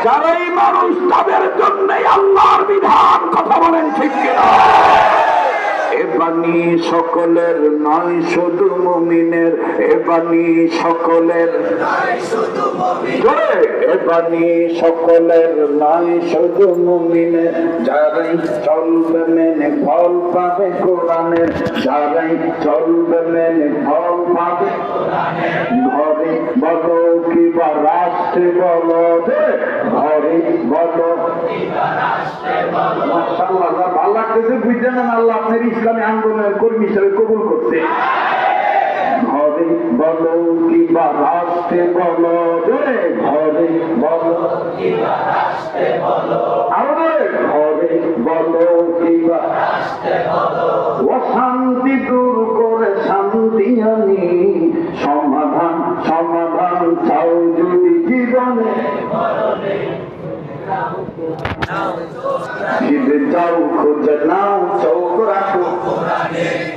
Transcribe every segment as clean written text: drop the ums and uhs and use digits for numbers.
যারাই মানুষ তাদের জন্য আল্লাহর বিধান, কথা বলেন ঠিক কিনা? এ বাণী সকলের নয় শুধু মুমিনের, এ বাণী সকলের এ বাণী সকলের নয় শুধু মুমিনের, যারাই চলবে মেনে ফল পাবে কোরআনের, যারাই চলবে মেনে ফল পাবে। ঘরে বলো কিবা রাষ্ট্রে বলো, ঘরে বলো মাশাআল্লাহ, ভালো লাগতেছে। বুঝছেন না আল্লাহ আপনার ইসলামী আন্দোলনের কর্মী হিসেবে কবুল করছে। ঘরে বলো কিবা রাষ্ট্রে বলো, ঘরে বলো কিবা রাষ্ট্রে বলো, ঘরে বলো কিবা রাষ্ট্রে বলো। অশান্তি দূর করে শান্তি আনি, সমাধান সমাধান চাও যদি জীবনে, যাও খোঁজে নাও চৌক রাখো,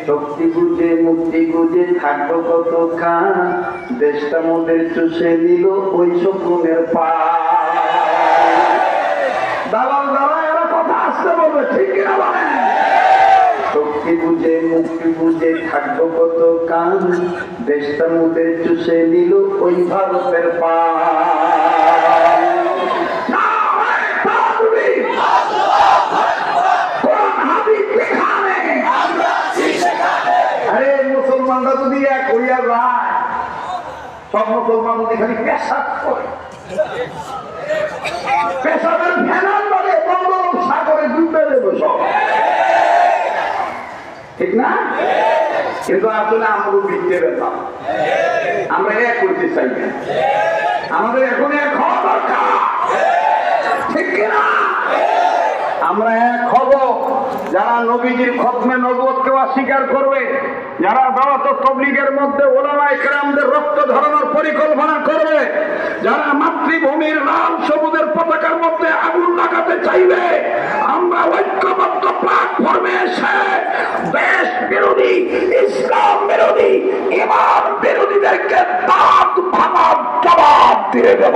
শক্তি বুঝে মুক্তি বুঝে থাকবো কত খান, দেশটা মোদের চুষে নিল ওই শকুনের পা। দালাল দাঁড়া, এরা কথা আসতে বলবে ঠিক কিনা বলেন? শক্তি বুঝে মুক্তি বুঝে থাকবো কত কান, দেশটা মোদের চুষে নিল ওই ভারতের পা। আরে মুসলমানরা যদি এক হইয়া যায়, সব মুসলমান যদি খালি পেশাব করে, পেশাবের ফেনাল বলে বঙ্গোপসাগরে ডুবে দেবো সব, ঠিক না? কিন্তু আসলে আমরা বিদ্যে পেতাম, আমরা এক করতে চাই না, আমাদের এখন এক হওয়া দরকার, ঠিক কিনা? আমরা এক হব যারা নবীজির খতমে নবুয়তকে অস্বীকার করবে, যারা দাওয়াত ও তাবলীগের মধ্যে উলামায়ে কেরামদের রক্ত ঝরানোর পরিকল্পনা করবে, যারা মাতৃভূমির লাল সবুজের পতাকার মধ্যে আগুন লাগাতে চাইবে, আমরা ঐক্যবদ্ধ প্ল্যাটফর্মে এসে দেশ বিরোধী, ইসলাম বিরোধী, ইমান বিরোধীদেরকে দাঁত ভাঙার জবাব দিয়ে দেব।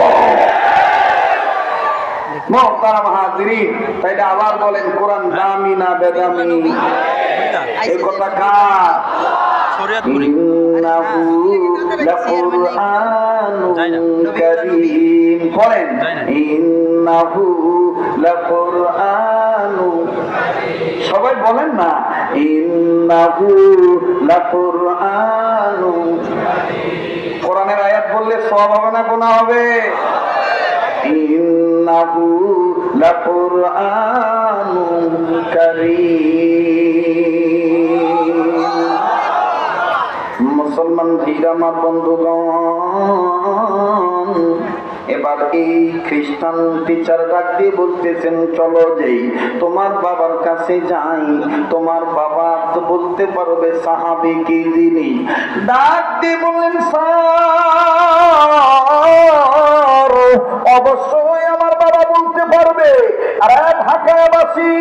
মুহতারাম হাজিরিন, তাইলে আবার বলেন কোরআন দামি না বেদামি? এই কথা কার? ইন্নাহু লাকুরআনুন কারীম। বলেন ইন্নাহু লাকুরআনুন, সবাই বলেন না ইন্নাহু লাকুরআনুন। কোরআনের আয়াত বললে সওয়াব হবে না গুনাহ হবে? ইন্নাহু লাকুরআনুন কারীম। মুসলমান ভাইরা আমার বন্ধুগণ, এবার এই খ্রিস্টান টিচার ডাক দিয়ে বলতেছেন চলো যাই তোমার বাবার কাছে যাই। তোমার বাবা তো বলতে পারবে সাহাবী কি যিনি? ডাক দিয়ে বললেন স্যার অবশ্যই আমার বাবা বলতে পারবে। আরে ঢাকাবাসী,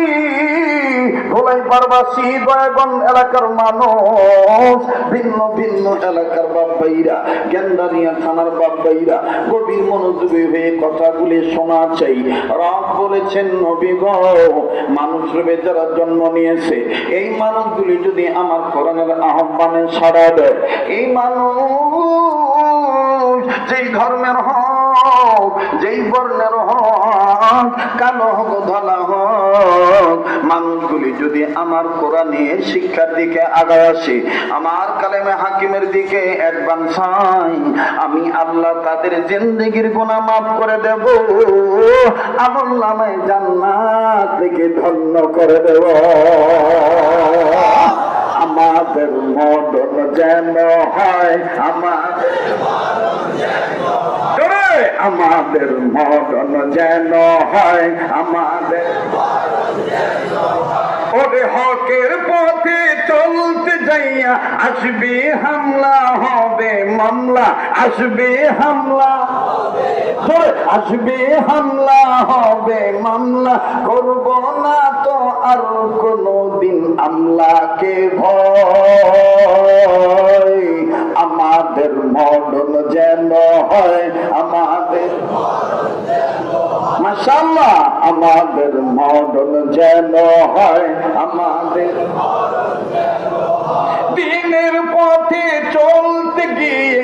ধোলাইপাড়বাসী, দয়াগঞ্জ এলাকার মানুষ, ভিন্ন ভিন্ন এলাকার বাপ্পাইরা, গেন্দারিয়া থানার বাপ্পাইরা গভীর মনোযোগী হয়ে কথাগুলি শোনা চাই। রব বলেছেন নবী গো, মানুষ রূপে যারা জন্ম নিয়েছে এই মানুষগুলি যদি আমার কোরআনের আহ্বানে সাড়া দেয়, এই মানুষ যেই ধর্মের হোক, যেই বর্ণের হোক, কালো হোক ধলা হোক, মানুষগুলি যদি আমার কোরআনের শিক্ষার দিকে আগায় আসে, আমার কালেমে হাকিমের দিকে অ্যাডভান্স হয়, আমি আল্লাহ তাদের জিন্দেগির গুনাহ মাফ করে দেব, আমলনামায় জান্নাত থেকে ধন্য করে দেব। আমাদের মদন যেন হয়, আমাদের মদন যেন হয়, আমাদের ওরে হকের পথে চলতে যাইয়া আসবে হামলা হবে মামলা, আসবে হামলা, আসবে হামলা হবে মামলা, করব না তো আর কোনদিন আমলাকে ভয়। আমাদের মরণ যেন হয়, আমাদের মাশাআল্লাহ আমাদের মরণ যেন হয়, আমাদের দিনের পথে চলতে গিয়ে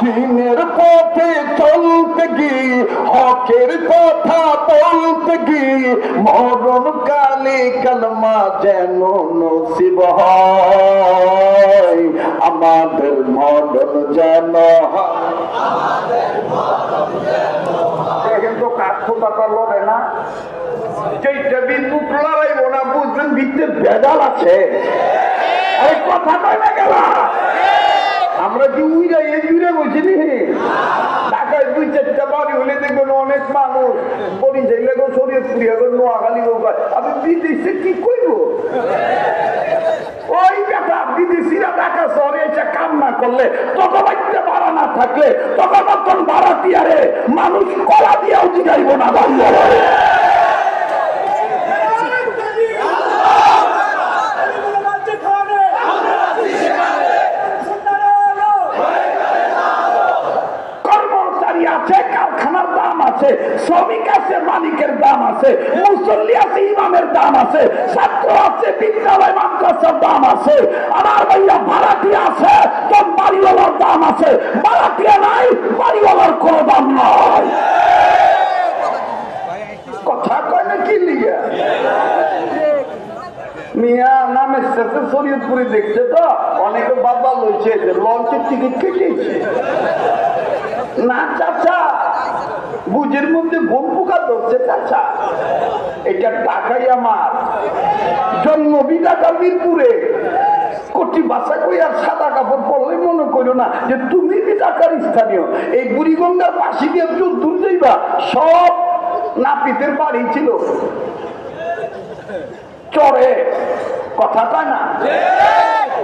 দিনের পথে চলতে গিয়ে হকের কথা বলতে গিয়ে মরণ কালে কালমা যেন নসিব হয়, আমাদের মরণ যেন হয়। দেখেন তো কাঠটা লড়ে না, যেটা বিদ্যুৎ লড়াইব না বুঝবেন ভিতরে ভেজাল আছে। এই কথা কয় না গেল, আমরা কি উইরা এই জুড়ে বলছি ঢাকায় 2-4টা বাড়ি হলে দেখবেন অনেক মানুষ পরিচয় লেগো শরীয়তপুরি এখন নোয়াখালী আপনি বিদেশে কি করবো? ওই ব্যাপার বিদেশিরা ঢাকা শহরে এসে কাম না করলে তখন একটা ভাড়া না থাকলে তখন ভাড়া দিয়ারে মানুষ কলা দিয়েও জিগাইব না বাড়ি। কারখানার দাম আছে, শ্রমিক আছে, মালিকের দাম আছে, মুসল্লি আছে, ইমামের দাম আছে, ছাত্র আছে, বিদ্যালয় মাদ্রাসার দাম আছে। আমার ভাইয়া ভাড়াটিয়া আছে, তোর বাড়িওয়ালার দাম আছে। ভাড়াটিয়া নাই, বাড়িওয়ালার কোনো দাম নয়। কথা কয় না কি লিগে মিয়া নামের শেষে শরীয়তপুরে দেখছে তো অনেকে বাবা লইছে লঞ্চের টিকিট কেটেছে না চাচা, বুঝের মধ্যে ঘুম পোকা ধরছে চাচা। এটা টাকাই আমার জন্মবি ঢাকা মিরপুরে, কোটি বাসা কই আর সাদা কাপড় পরলে মনে করো না যে তুমি ঢাকার স্থানীয়। এই বুড়িগঙ্গার পাশে দিয়ে দূর যাইবা সব নাপিতের বাড়ি ছিল চরে, কথা কয় না।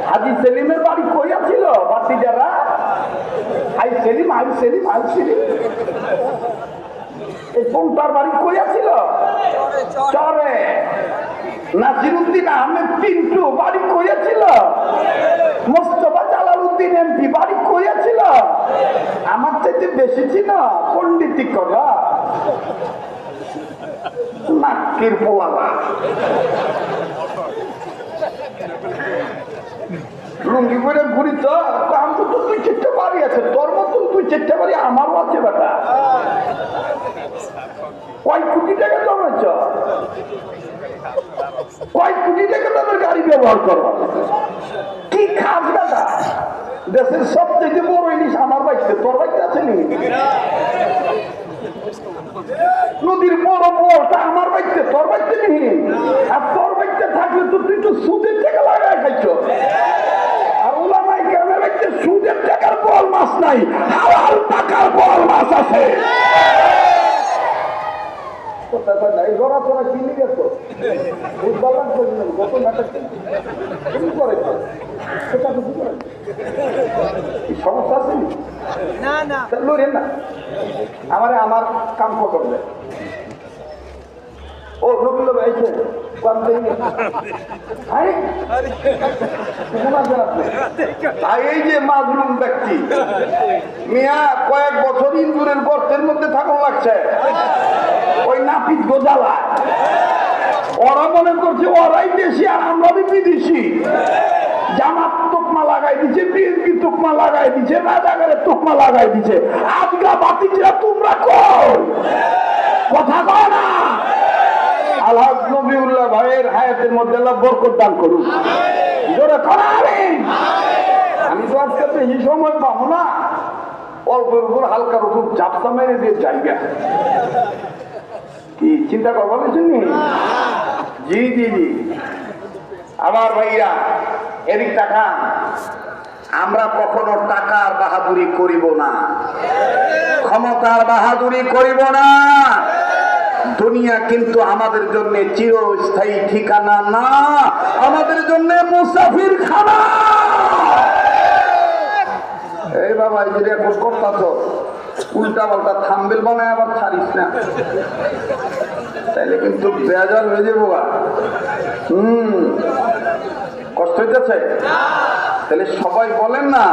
হাজি সেলিমের বাড়ি কই আছিল বাতি যারা আই সেলিম আই সেলিম আই সেলিম, এই পৌতার বাড়ি কই আছিল চরে। নাসিরউদ্দিন আহমেদ পিন্টু বাড়ি কই আছিল, মোস্তফা জালালউদ্দিন এমপি বাড়ি কই আছিল। আমার চাইতে বেশি ছিল পণ্ডিতি করা নাকের পোলারা লুঙ্গি করে ঘুরি তো আমি তো 2-4টা বাড়ি আছে, তোর মতন 2-4টা বাড়ি আমারও আছে বেটা। কয় কোটি টাকা জমেছ, কয় কোটি টাকা তোমার গাড়ি ব্যবহার করো, কি খাস বেটা? দেশের সবচেয়ে বড় ইলিশ আমার বাড়িতে, তোর বাড়িতে আছে নি? নদীর বড় বড়টা আমার বাড়িতে, তোর বাড়িতে নেই। আর তোর বাড়িতে থাকলে তো তুই তো সুদের টাকা লাগাই খাইছ। আর ওলামাই কেরামের বাড়িতে সুদের টাকার বল মাছ নাই, হালাল টাকার বল মাছ আছে। সমস্যা আছে না, আমার কাম করবে। ও নবীল ভাইছে এই যে মাজলুম ব্যক্তি মিয়া কয়েক বছর ইন্দুরের গর্তের মধ্যে থাকুন লাগছে ওই নাপিত গোজালা। ওরা মনে করছে ওরাই দেশি আর আমরা বিদেশি। জামাত তোকমা লাগাই দিছে, বিএনপি তোকমা লাগাই দিছে, রাজাকারের তোকমা লাগাই দিছে। আজকা বাতিরা তোমরা কই কথা কয় না। আলহাজ নবীউল্লাহ ভাইয়ের হায়াতের মধ্যে আল্লাহ বরকত দান করুন। জোরে করা আমি তো আজকে বেশি সময় পাবো না, অল্পের উপর হালকার উপর ঝাপসা মেরে দিয়ে জায়গা কি চিন্তা করবো শুনি। জি জি জি আমার ভাইয়া এদিক টাকা, আমরা কখনো টাকার বাহাদুরি করিব না, ক্ষমতার বাহাদুরি করিব না। দুনিয়া কিন্তু আমাদের জন্য চিরস্থায়ী ঠিকানা না, আমাদের জন্য মুসাফির খানা। এই বাবা এই যে রেকর্ড করতাছ উল্টা পাল্টা থাম্বেল বানায় আবার ছাড়িস না, তাইলে কিন্তু বেজাল হয়ে যাবো। কষ্ট হইতেছে? তাহলে সবাই বলেন না,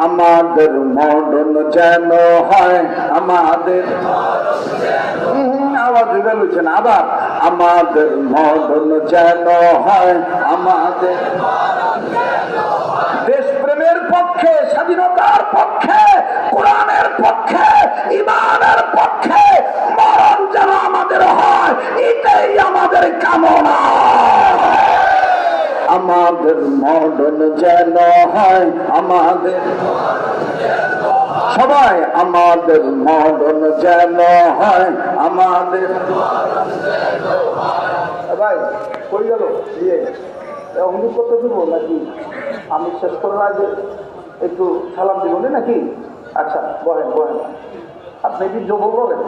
আমাদের মরণ যেন হয়, আমাদের আওয়াজ বেরোচ্ছে না, আবার আমাদের মরণ যেন হয়, আমাদের দেশপ্রেমের পক্ষে, স্বাধীনতার পক্ষে, কোরআনের পক্ষে, ইমানের পক্ষে মরণ যেন আমাদের হয়, এটাই আমাদের কামনা। আমাদের মরণ যেন হয়, আমাদের সবাই আমাদের মরণ যেন হয়, আমাদের ভাই কই গেল ইয়ে অনুরোধ করতে দেবো নাকি আমি শেষ করার আগে একটু সালাম দিব নাকি? আচ্ছা বলেন বলেন, আপনি কি জবর বলেন?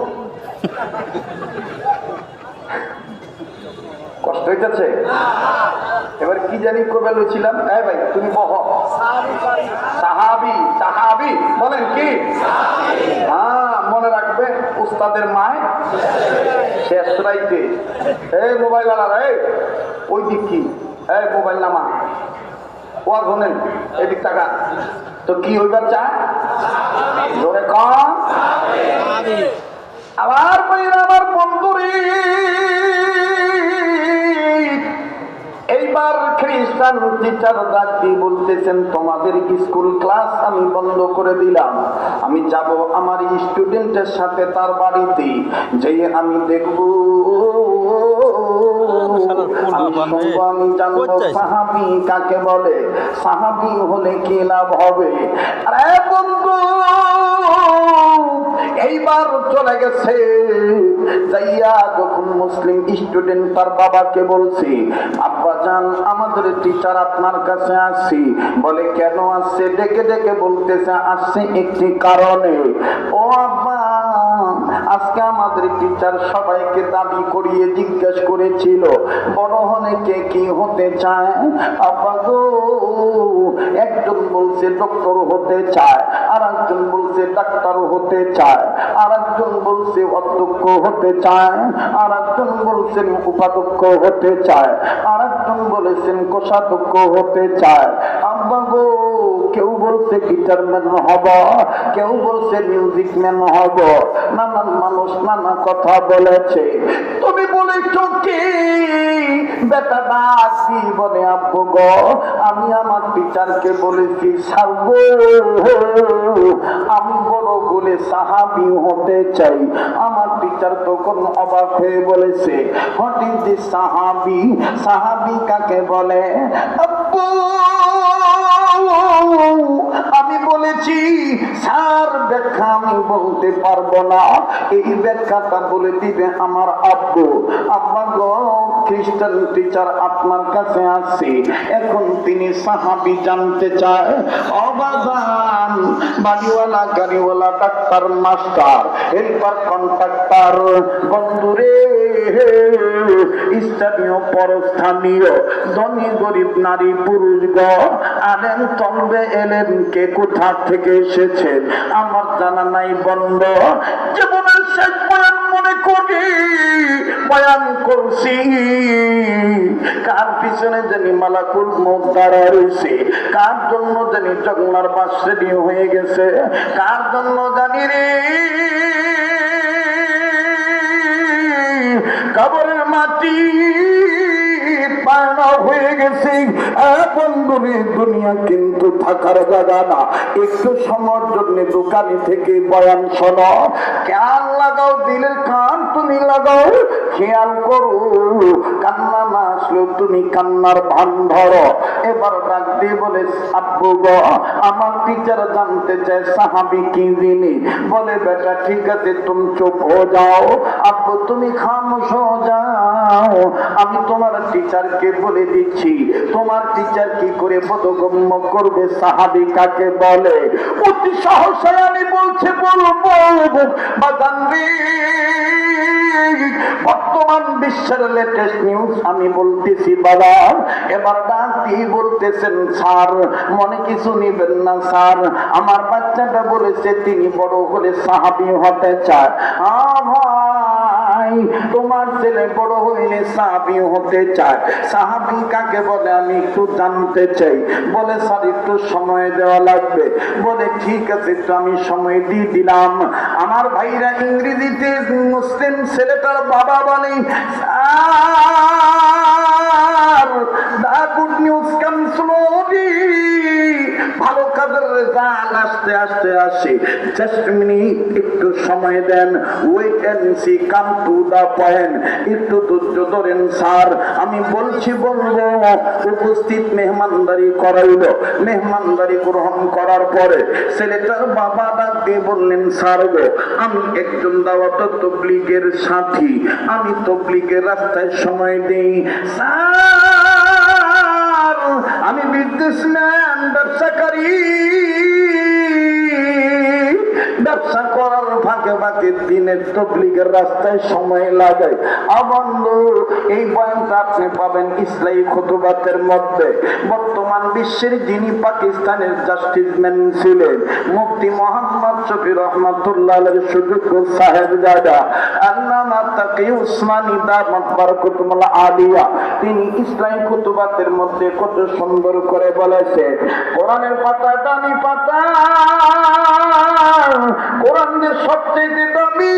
কষ্ট হইতেছে? এবার কি জানি কবে লইছিলাম, ভাই তুমি বহ সাহাবি, সাহাবি বলেন কি? হ্যাঁ মনে রাখবে, উস্তাদের মায় শেষ রাইতে মোবাইল আলাদা, ওই দিক কি মোবাইল নামা ওয়া শোনেন এদিক টাকা তো কি হইবার চায় জোরে কম। আবার আমার বন্ধুরে এইবার খ্রিস্টান টিচার ডাকি বলতেছেন, তোমাদের স্কুল ক্লাস আমি বন্ধ করে দিলাম, আমি যাব আমার স্টুডেন্টের সাথে তার বাড়িতে, যে আমি দেখব আমি জানবো সাহাবী কাকে বলে, সাহাবী হলে কি লাভ হবে। আরে বন্ধু এইবার চলে গেছে, যাইয়া যখন মুসলিম স্টুডেন্ট তার বাবাকে বলছি, আব্বা জান আমাদের টিচার আপনার কাছে আসছি। বলে কেন আসছে? ডেকে ডেকে বলতেছে আসছে একটি কারণে। ও আব্বা আজকে আমাদের টিচার সবাইকে দাবি করিয়ে জিজ্ঞেস করেছিল বড় হলে কে কি হতে চায়। আব্বা গো একজন বলছে ডক্টর হতে চায়, আর একজন বলছে ডাক্তার হতে চায়, আর একজন বলছে অধ্যক্ষ হতে চায়, আর একজন বলছেন উপাধ্যক্ষ হতে চায়, আর একজন বলেছেন কোষাধ্যক্ষ হতে চায়। আব্বা গো কেউ বলছে গিটার ম্যান হব, কেউ বলছে মিউজিক ম্যান হব, নানান মানুষ নানা কথা বলেছে। তুমি বলেছ কি বেটা ডাক কি বলে? আব্বু গো আমি আমার টিচারকে বলেছি সারবো আমি বড় বলে সাহাবী হতে চাই। আমার টিচার তখন অবাক হয়ে বলেছে, হোয়াট ইজ দিস সাহাবী? সাহাবী কাকে বলে? আব্বু আমি বলেছি স্যার ব্যাখ্যা আমি বলতে পারবো না, এই ব্যাখ্যাটা বলে দিবে আমার আব্বু। আব্বা গো খ্রিস্টান টিচার আপনার কাছে আসছে, এখন তিনি সাহাবী জানতে চায়। অবাদান বাড়িওয়ালা Gariwala doctor master helper contractor বন্ধুরে স্থানীয় পরস্থানীয় ধনী গরিব নারী পুরুষ গ আনেন তলবে এলেন কে কোথা থেকে এসেছেন আমার জানা নাই বন্ধ। জীবনের শেষ বয়ান মনে করি বয়ান করছি, কার পিছনে জানি মালাকুল মউত দাঁড়া রয়েছে, কার জন্য জানি জগলার বাস রেডি হয়ে গেছে, কার জন্য জানি রে কবরের মাটি পায়না হয়ে গেছে। বন্ধুরে দুনিয়া কিন্তু থাকার জায়গা না, একটু সময়ের জন্য দোকানি থেকে বয়ান শোনো, খেয়াল লাগাও, দিলের কান তুমি লাগাও, খেয়াল করো, কান্না না আসলেও তুমি কান্নার ভান ধরো। এবার ডাক দিয়ে বলে আব্বু গো আমার টিচার জানতে চায় সাহাবী কি জিনিস। বলে বেটা ঠিক আছে তুমি চুপ হয়ে যাও, আব্বু তুমি খামোশ হয়ে যাও, আমি তোমার টিচারকে বলে দিচ্ছি। তোমার টিচার কি করে বোধগম্য করবে সাহাবী কাকে বলে? অতি সাহসে আমি বলছি বলবো বাজান রে, বর্তমান বিশ্বের লেটেস্ট নিউজ আমি বলতেছি বাবা। এবার ডাক দিয়ে বলতেছেন, স্যার মনে কিছু নিবেন না স্যার, আমার বাচ্চাটা বলেছে তিনি বড় হলে সাহাবী হতে চায়। ভাই তোমার ছেলে বড় হইলে সাহাবী হতে চায়, সাহাবী কাকে বলে আমি একটু জানতে চাই। বলে স্যার একটু সময় দেওয়া লাগবে। বলে ঠিক আছে, একটু আমি সময় দিয়ে দিলাম। আমার ভাইরা ইংরেজিতে মুসলিম ছেলেটার বাবা বলে, স্যার দা গুড নিউজ কাম স্লোলি, ভালো কাজের রেজাল্ট আস্তে আস্তে আসে, জাস্ট মিনিট একটু সময় দেন, wait and see, come to the point, একটু ধৈর্য ধরেন স্যার, আমি বলছি বলবো। উপস্থিত মেহমানদারি করাইল। মেহমানদারি গ্রহণ করার পরে ছেলেটার বাবা ডাক দিয়ে বললেন, স্যার গো আমি একজন দাওয়াত তবলিগের সাথী, আমি তবলিগের রাস্তায় সময় দেই স্যার, আমি বিজনেসম্যান, ব্যবসাকারী, ব্যবসা করার ভাগে ভাগে দিনের তবলিগের রাস্তায় সময় লাগায়। বন্ধু এই পয়েন্টটা আপনি পাবেন ইসলামী খুতবাতের মধ্যে। বর্তমান বিশ্বের যিনি পাকিস্তানের জাস্টিসম্যান ছিলেন মুফতি মোহাম্মদ শফি রহমাতুল্লাহ আলাইহির সুযোগ্য সাহেবজাদা আল্লামা তাকি উসমানী দামাত বারাকাতুহুল আলিয়া, তিনি ইসলামী খুতবাতের মধ্যে কত সুন্দর করে বলেছে, কোরআনের পাতা দামি পাতা, কোরআন যে সবচেয়ে দামি,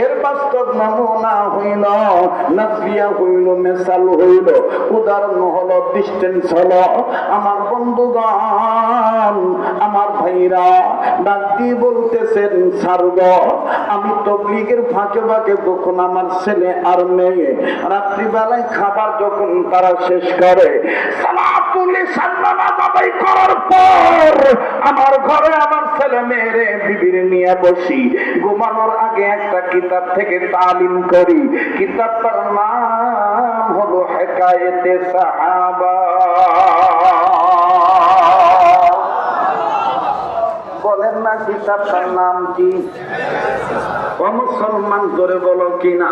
এর বাস্তব নমুনা হইল, নাজরিয়া হইল, মেসাল হইল, উদাহরণ হলো, ডিস্টেন্স হলো। আমার বন্ধুগণ, আমার ভাইরা ডাক দিয়ে বলতেছেন, স্যার গো আমি তবলিগের ফাঁকে ফাঁকে যখন আমার ছেলে আর মেয়ে রাত্রিবেলায় খাবার যখন তারা শেষ করে, সালাতুল ইশার নামাজ আদায় করার পর আমার ঘরে আমার ছেলে মেয়েরে বিবির নিয়ে বসি, ঘুমানোর আগে একটা কিতাব থেকে তালিম করি। কিতাবটার নাম হলো হেকায়েতে সাহাবা। বলেন না কিতাবটার নাম কি? ও মুসলমান ধরে বলো কিনা?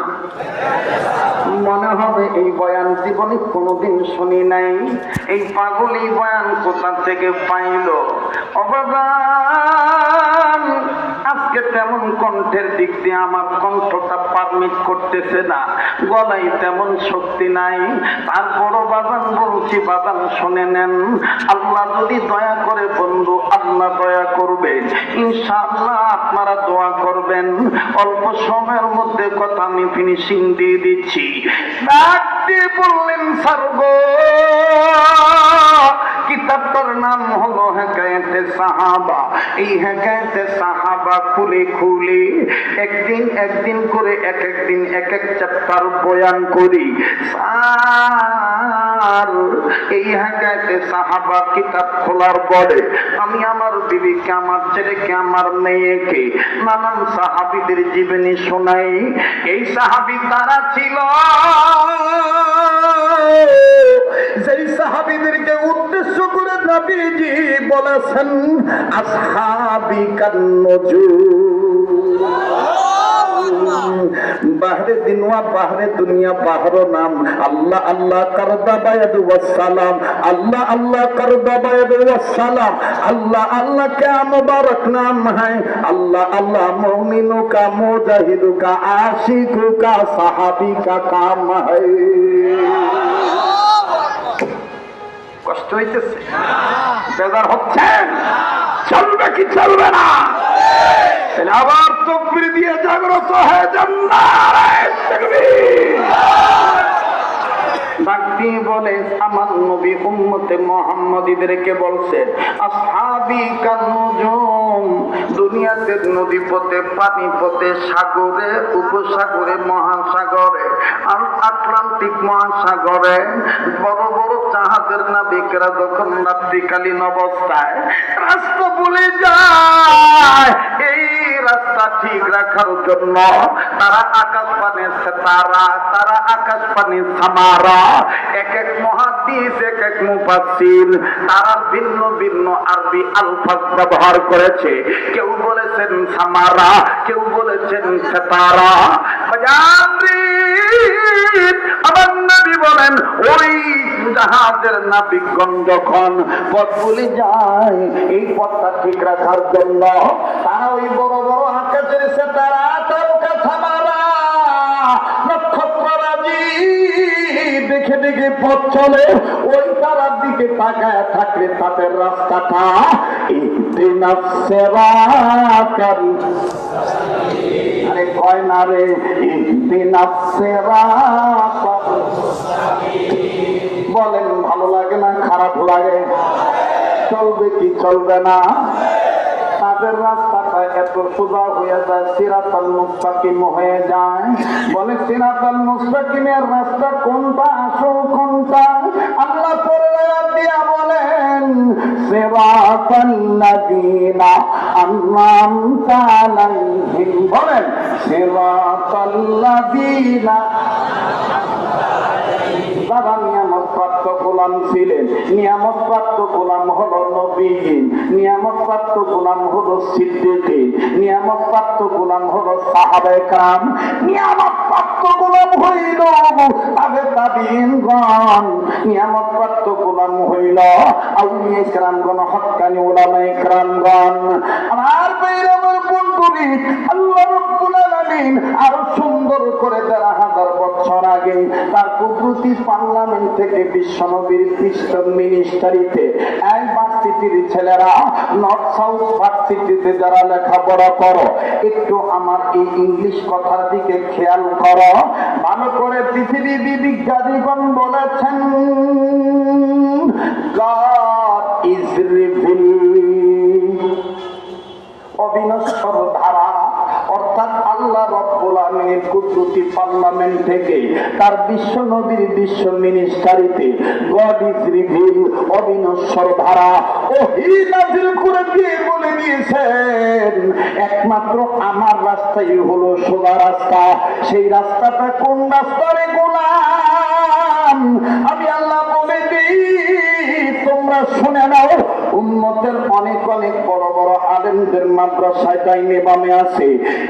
মনে হবে এই বয়ান জীবনে কোনোদিন শুনি নাই। এই পাগল এই বয়ান কোথা থেকে পাইল? অবাক, আজকে তেমন কণ্ঠের দিক দিয়ে আমার কণ্ঠটা পারমিট করতেছে না, গলায় তেমন শক্তি নাই। তারপরও বাজান বলছি, বাজান শুনে নেন। আল্লাহ যদি দয়া করে বন্ধু, আল্লাহ দয়া করবে ইনশাআল্লাহ, আপনারা দোয়া করবেন। অল্প সময়ের মধ্যে কথা আমি ফিনিশিং দিয়ে দিচ্ছি। ডাক দিয়ে বললেন, স্যার গো কিতাবটার নাম হলো হেকায়েতে সাহাবা। এই হেকায়েতে সাহাবা খুলে খুলে একদিন একদিন করে এক একদিন এক এক চ্যাপ্টার বয়ান করি। আর এই হেকায়েতে সাহাবা কিতাব খোলার পরে আমি আমার বিবিকে, আমার ছেলেকে, আমার মেয়েকে নানান সাহাবীদের জীবনী শোনাই। এই সাহাবী তারা ছিল যেই সাহাবীদেরকে উদ্দেশ্য করে নবীজি বলেছেন, আসহাবি কান্নুজুম, বাহরে দিনওয়া বাহরে দুনিয়া বাহরো নাম, আল্লাহ আল্লাহ করদা বায়দ ওয়াসসালাম, আল্লাহ আল্লাহ করদা বায়দ ওয়াসসালাম, আল্লাহ আল্লাহ क्या मुबारक नाम है, अल्लाह अल्लाह मोमिनों का, मुजाहिदों का, आशिकों का, सहाबी का काम है। কষ্ট হইতেছে? বেজার হচ্ছেন? চলবে কি চলবে না? আবার তাকবীর দিয়ে জাগ্রত হয়ে যান, নারায়ে তাকবীর। বাকি বলে আমার নবী উম্মতে মুহাম্মাদীদেরকে বলছেন, আসহাবি কান্নুজুম, দুনিয়াতে নদী পথে, পানি পথে, সাগরে, উপসাগরে, মহাসাগরে, আর আটলান্টিক মহাসাগরে বড় বড় জাহাজের নাবিকরা যখন রাত্রিকালীন অবস্থায় রাস্তা ভুলে যায়, এই রাস্তা ঠিক রাখার জন্য তারা আকাশ পানে তারা আকাশ পানে সামারা, এক এক মুহাদ্দিস, এক এক মুফাসসির তারা ভিন্ন ভিন্ন আরবি আলফাজ ব্যবহার করেছে। কেউ বলেছেন সামারা, কেউ বলেছেন সেতারা, আমার নবী বলেন ওই জাহাজের নাবিকগণ যখন পথ ভুলে যায়, এই পথটা ঠিক রাখার জন্য তারা ওই বড় বড় আকাশের সিতারা, তারকা ছামারা, নক্ষত্ররাজি দেখে দেখে পথ চলে। ওই তারার দিকে তাকায় থাকলে তাদের রাস্তাটা ইহদিনাস সিরাতাল, আরে কয় না রে, ইহদিনাস সিরাতাল। বলেন ভালো লাগে না খারাপ লাগে? চলবে কি চলবে না? তাদের রাস্তাটা এত সোজা হয়ে যায়, সিরাতাল মুস্তাকিম হয়ে যায়। বলে সিরাতাল মুস্তাকিমের রাস্তা কোনটা, আসল কোনটা? আল্লাহ পরে দিয়া বলেন সিরাতাল্লাযীনা আন'আমতা আলাইহিম। বলেন সিরাতাল্লাযীনা, যারা নিয়ামতপ্রাপ্ত গোলাম ছিলেন। নিয়ামতপ্রাপ্ত গোলাম হলো নবীগণ, নিয়ামতপ্রাপ্ত গোলাম হলো সিদ্দিকীন, নিয়ামতপ্রাপ্ত গোলাম হলো সাহাবায়ে কেরাম, নিয়ামতপ্রাপ্ত গোলাম হইল তাবেঈনগণ, নিয়ামতপ্রাপ্ত গোলাম হইল আউলিয়া কেরামগণ, হক্কানি উলামায়ে কেরামগণ। আমার ভাইরা, আমার বন্ধুরা, আল্লাহ রাব্বুল আলামিন আরো সুন্দর করে ১,৫০০ বছর আগে তার কুদরতি পার্লামেন্ট থেকে বিশ্বনবীর পৃষ্ঠ মিনিস্টারিতে এই ভার্সিটির ছেলেরা, নর্থ সাউথ ভার্সিটিতে যারা লেখাপড়া করো, একটু আমার এই ইংলিশ কথার দিকে খেয়াল করো ভালো করে। পৃথিবীর বিজ্ঞানীগণ বলেছেন God is revealed, অবিনশ্বর ধারা, অর্থাৎ আল্লাহ রাব্বুল আলামিনের কুদরতি পার্লামেন্ট থেকে তার বিশ্ব নবীর বিশ্ব মিনিস্টারিতে গড ইজ রিভিল, অবিনশ্বর ধারা ওহী নাযিল করে দিয়ে বলে দিয়েছেন একমাত্র আমার রাস্তাই হলো সোজা রাস্তা। সেই রাস্তাটা কোন রাস্তা রে গোলাম? আমি আল্লাহ বলে দিই, তোমরা শুনে নাও। উম্মতের অনেক অনেক বড় বড় আলেমদের মাদ্রাসায় ডাইনে বামে আছে,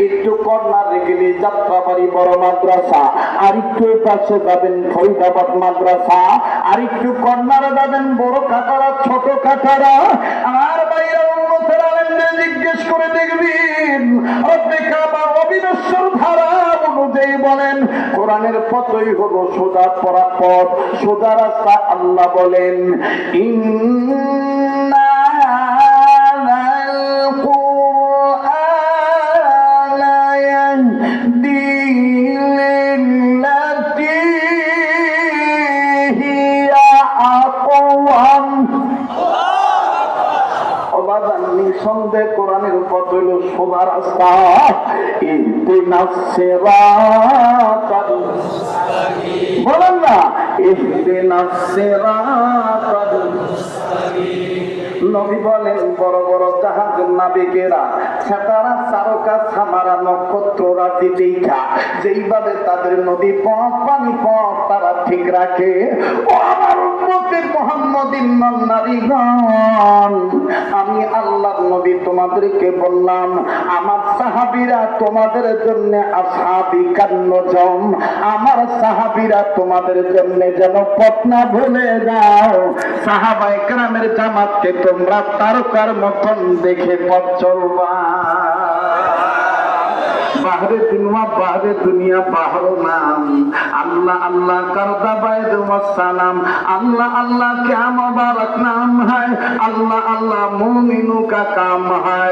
একটু কর্নারে গেলে যাত্রাবাড়ি বড় মাদ্রাসা, আর একটু পাশে যাবেন ফরিদাবাদ মাদ্রাসা, আর একটু কর্নারে যাবেন বড় কাটারা ছোট কাটারা। আর বাইরে উম্মতের আলেমদের জিজ্ঞেস করে দেখবেন রব্বে কাবা অবিনশ্বর ধারা অনুযায়ী বলেন কোরআনের পথই হলো সোজা পথ, সোজা রাস্তা। আল্লাহ বলেন ইন্না সন্দেহ কোরআনের পথ হইল সোজা রাস্তা। ইহদিনাস সিরাতাল, বলেন না ইহদিনাস সিরাতাল। নবী বলেন বড় বড় জাহাজের নাবিকেরা সেতারা, তারকা, ছামারা, নক্ষত্র রাশি দেখা যেইভাবে তাদের নদী পথ পানি পথ তারা ঠিক রাখে, ও আমার উম্মতে মুহাম্মাদিন নারীগণ, আমি আল্লাহর নবী তোমাদেরকে বললাম আমার সাহাবীরা তোমাদের জন্য আসহাবী কান্নজম, আমার সাহাবীরা তোমাদের জন্য যেন পথ না ভুলে যাও। সাহাবায়ে কেরামের জামাতকে তোমরা তারকার মতন দেখে পথ চলবা। বাহরে দুনিয়া বাহরে দুনিয়া বাহরো নাম, আল্লাহ আল্লাহ করদা বাইদ ওয়াসসালাম, আল্লাহ আল্লাহ क्या मुबारक नाम है, अल्लाह अल्लाह मोमिनों का काम है।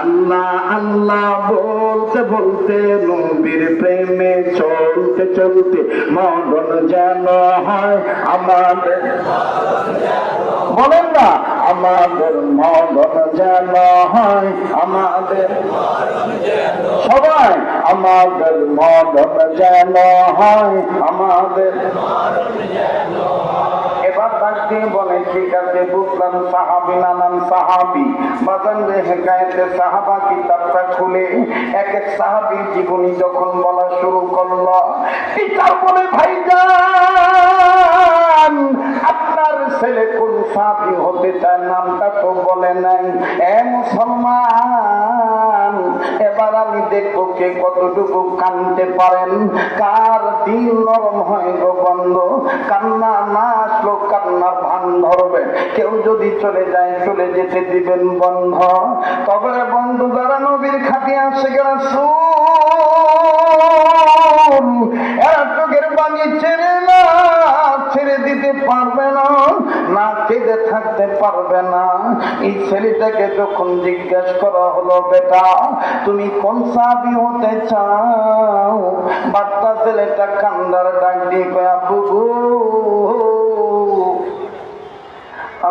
আল্লাহ আল্লাহ বলতে বলতে নবীর প্রেমে চলতে চলতে মরণ যেন হয় আমাদের, বলেন না আমাদের মরণ যেন হয় আমাদের, সবাই আমাদের মরণ যেন হয় আমাদের। এবার তাকে বলে ঠিক আছে বুঝলাম সাহাবী নানান সাহাবী, বাজান রে হেকায়েতে সাহাবা কিতাবটা খুলে এক এক সাহাবীর জীবনী যখন বলা শুরু করলো, টিচার বলে ভাইজান মুসলমান, আপনার ছেলে কোন সাহাবী হতে চায় নামটা তো বলে নাই। এ মুসলমান, এবার আমি দেখবো কে কতটুকু কানতে পারেন, কার দিল নরম হয় গো বন্ধ। কান্না না আসলো কান্নার ভান ধরবে। কেউ যদি চলে যায় চলে যেতে দিবেন বন্ধ। তবে বন্ধু যারা নবীর খাটি আসে গেল এরা চোখের পানি ছেড়ে না, ছেড়ে দিতে পারবে না, না কেঁদে থাকতে পারবে না। এই ছেলেটাকে যখন জিজ্ঞেস করা হলো, বেটা তুমি কোন সাহাবী হতে চাও, বাচ্চা ছেলেটা কান্দার ডাক দিয়ে কয়, আব্বু গো